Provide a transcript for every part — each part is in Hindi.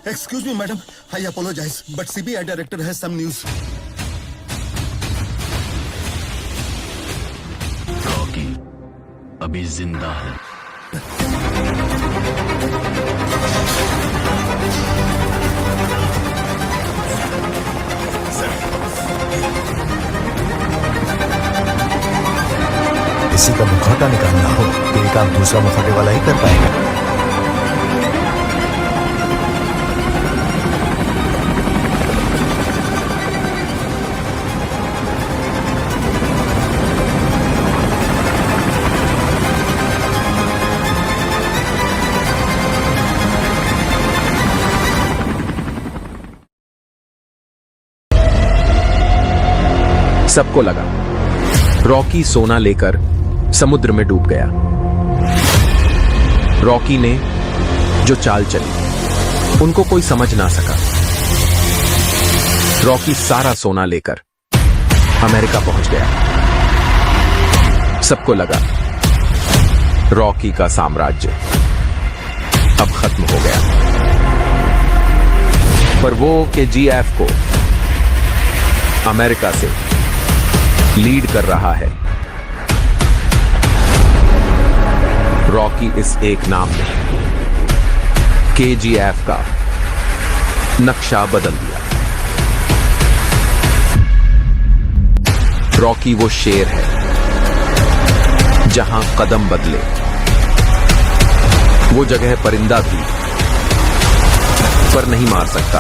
Excuse me, madam. I apologize, but CBI director has some news. Rocky अभी जिंदा है। किसी का मुखौटा निकालना हो तो एक काम दूसरा मुखौटे वाला ही कर पाएगा। सबको लगा रॉकी सोना लेकर समुद्र में डूब गया। रॉकी ने जो चाल चली उनको कोई समझ ना सका। रॉकी सारा सोना लेकर अमेरिका पहुंच गया। सबको लगा रॉकी का साम्राज्य अब खत्म हो गया, पर वो KGF को अमेरिका से लीड कर रहा है। रॉकी इस एक नाम ने KGF का नक्शा बदल दिया। रॉकी वो शेर है जहां कदम बदले वो जगह परिंदा भी पर नहीं मार सकता।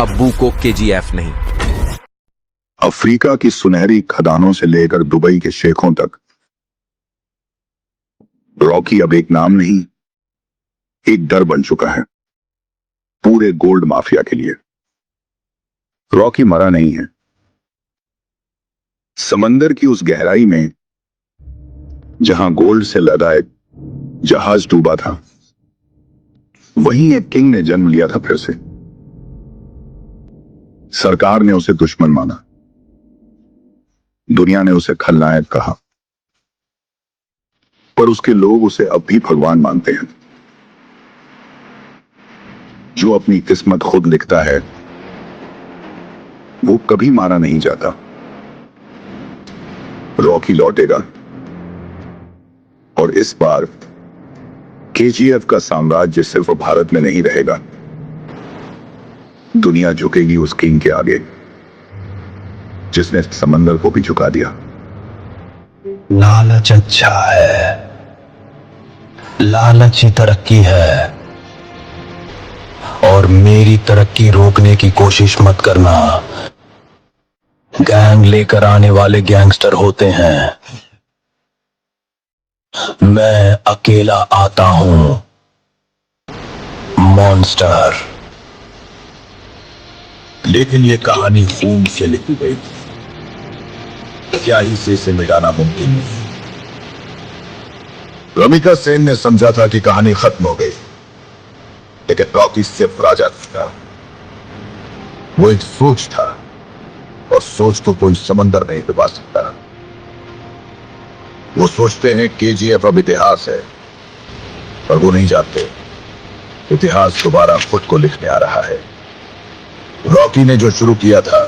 अब्बू को KGF नहीं। अफ्रीका की सुनहरी खदानों से लेकर दुबई के शेखों तक रॉकी अब एक नाम नहीं, एक डर बन चुका है पूरे गोल्ड माफिया के लिए। रॉकी मरा नहीं है। समंदर की उस गहराई में जहां गोल्ड से लदा एक जहाज डूबा था, वहीं एक किंग ने जन्म लिया था फिर से। सरकार ने उसे दुश्मन माना, दुनिया ने उसे खलनायक कहा, पर उसके लोग उसे अब भी भगवान मानते हैं। जो अपनी किस्मत खुद लिखता है वो कभी मारा नहीं जाता। रॉकी लौटेगा और इस बार KGF का साम्राज्य सिर्फ भारत में नहीं रहेगा। दुनिया झुकेगी उस किंग के आगे जिसने समंदर को भी झुका दिया। लालच अच्छा है, लालच ही तरक्की है, और मेरी तरक्की रोकने की कोशिश मत करना। गैंग लेकर आने वाले गैंगस्टर होते हैं, मैं अकेला आता हूं मॉन्स्टर। लेकिन ये कहानी खून से लिखी गई, क्या ही से मिटाना मुमकिन नहीं। रमिका सेन ने समझा था कि कहानी खत्म हो गई, लेकिन रॉकी सिर्फ राजा था। वो एक सोच था, और सोच को कोई समंदर नहीं डुबा सकता। वो सोचते हैं KGF अब इतिहास है, पर वो नहीं जानते इतिहास दोबारा खुद को लिखने आ रहा है। रॉकी ने जो शुरू किया था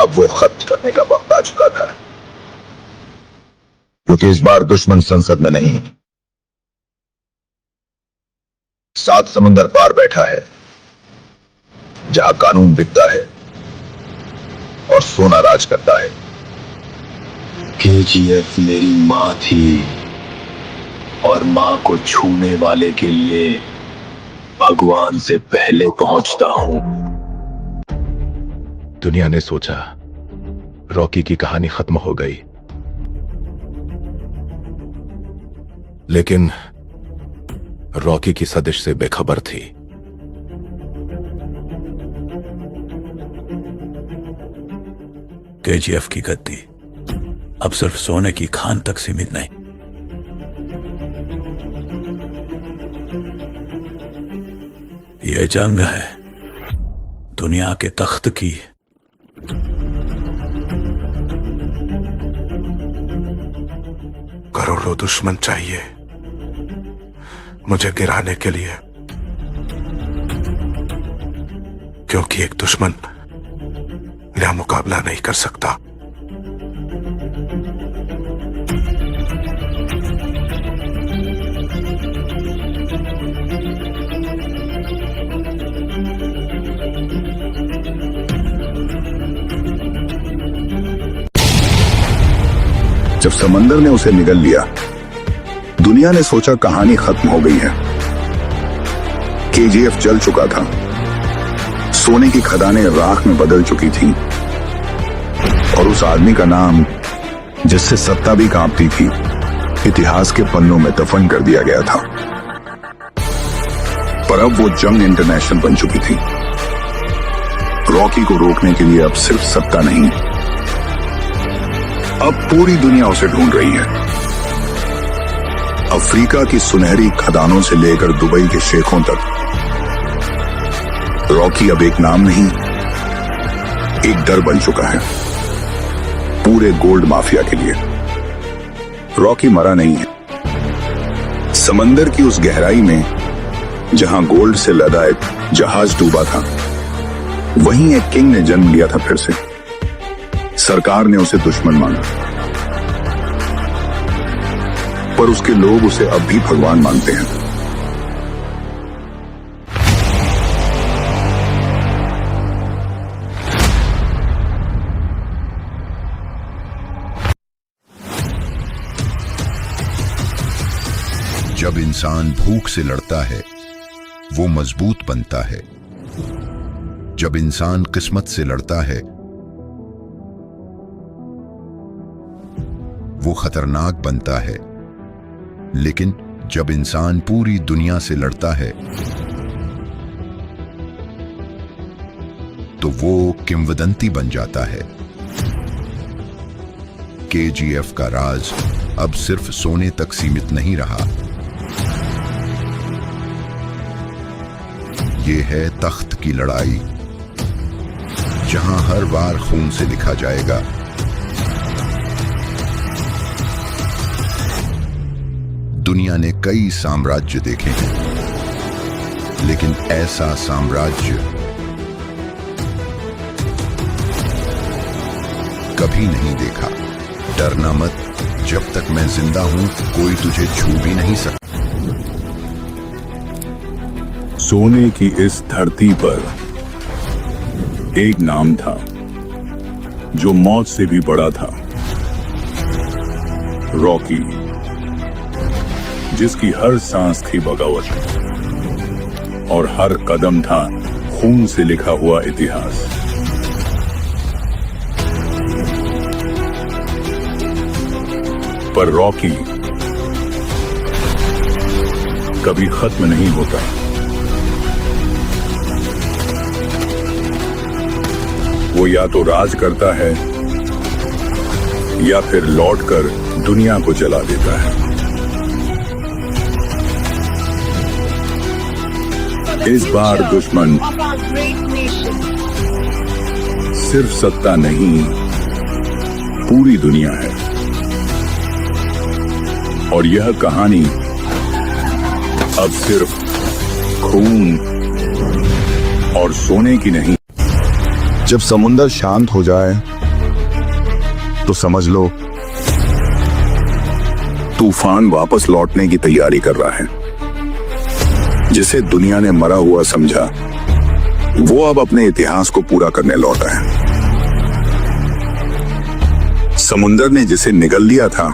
अब वो खत्म करने का वक्त आ चुका था, क्योंकि इस बार दुश्मन संसद में नहीं, 7 समंदर पार बैठा है, जहां कानून बिकता है और सोना राज करता है। KGF मेरी मां थी, और मां को छूने वाले के लिए भगवान से पहले पहुंचता हूं। दुनिया ने सोचा रॉकी की कहानी खत्म हो गई, लेकिन रॉकी की सदिश से बेखबर थी। KGF की गद्दी अब सिर्फ सोने की खान तक सीमित नहीं, ये जंग है दुनिया के तख्त की। करोड़ों दुश्मन चाहिए मुझे गिराने के लिए, क्योंकि एक दुश्मन मेरा मुकाबला नहीं कर सकता। जब समंदर ने उसे निगल लिया, दुनिया ने सोचा कहानी खत्म हो गई है। केजीएफ जल चुका था, सोने की खदानें राख में बदल चुकी थीं, और उस आदमी का नाम जिससे सत्ता भी कांपती थी, इतिहास के पन्नों में दफन कर दिया गया था। पर अब वो जंग इंटरनेशनल बन चुकी थी। रॉकी को रोकने के लिए अब सिर्फ सत्ता नहीं, अब पूरी दुनिया उसे ढूंढ रही है। अफ्रीका की सुनहरी खदानों से लेकर दुबई के शेखों तक रॉकी अब एक नाम नहीं, एक डर बन चुका है पूरे गोल्ड माफिया के लिए। रॉकी मरा नहीं है। समंदर की उस गहराई में जहां गोल्ड से लदा एक जहाज डूबा था, वहीं एक किंग ने जन्म लिया था फिर से। सरकार ने उसे दुश्मन माना, पर उसके लोग उसे अब भी भगवान मानते हैं। जब इंसान भूख से लड़ता है, वो मजबूत बनता है। जब इंसान किस्मत से लड़ता है, वो खतरनाक बनता है। लेकिन जब इंसान पूरी दुनिया से लड़ता है, तो वो किंवदंती बन जाता है। केजीएफ का राज अब सिर्फ सोने तक सीमित नहीं रहा। ये है तख्त की लड़ाई, जहां हर बार खून से लिखा जाएगा। दुनिया ने कई साम्राज्य देखे हैं, लेकिन ऐसा साम्राज्य कभी नहीं देखा। डरना मत, जब तक मैं जिंदा हूं कोई तुझे छू भी नहीं सकता। सोने की इस धरती पर एक नाम था जो मौत से भी बड़ा था, रॉकी, जिसकी हर सांस थी बगावत और हर कदम था खून से लिखा हुआ इतिहास। पर रॉकी कभी खत्म नहीं होता। वो या तो राज करता है या फिर लौटकर दुनिया को जला देता है। इस बार दुश्मन सिर्फ सत्ता नहीं, पूरी दुनिया है। और यह कहानी अब सिर्फ खून और सोने की नहीं। जब समुंदर शांत हो जाए तो समझ लो तूफान वापस लौटने की तैयारी कर रहा है। जिसे दुनिया ने मरा हुआ समझा, वो अब अपने इतिहास को पूरा करने लौटा है। समुंदर ने जिसे निगल लिया था,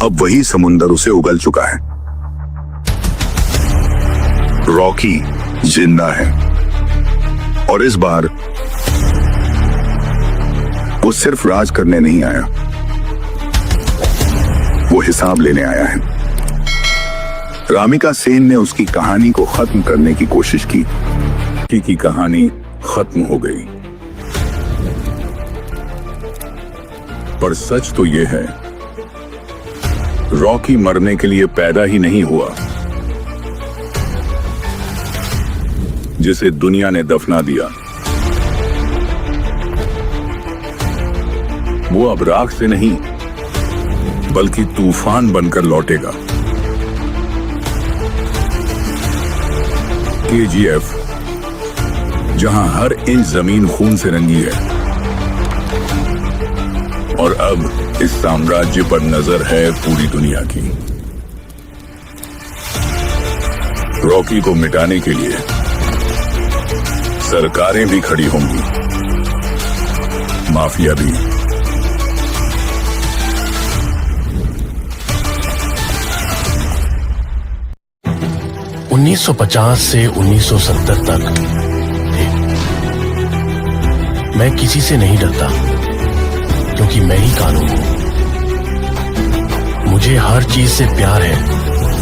अब वही समुंदर उसे उगल चुका है। रॉकी जिंदा है, और इस बार वो सिर्फ राज करने नहीं आया, वो हिसाब लेने आया है। रामिका सेन ने उसकी कहानी को खत्म करने की कोशिश की कहानी खत्म हो गई। पर सच तो यह है, रॉकी मरने के लिए पैदा ही नहीं हुआ। जिसे दुनिया ने दफना दिया, वो अब राख से नहीं बल्कि तूफान बनकर लौटेगा। केजीएफ जहां हर इंच जमीन खून से रंगी है। और अब इस साम्राज्य पर नजर है पूरी दुनिया की। रॉकी को मिटाने के लिए सरकारें भी खड़ी होंगी, माफिया भी। – 1950 से 1970 तक मैं किसी से नहीं डरता, क्योंकि मैं ही कानून हूं। मुझे हर चीज से प्यार है,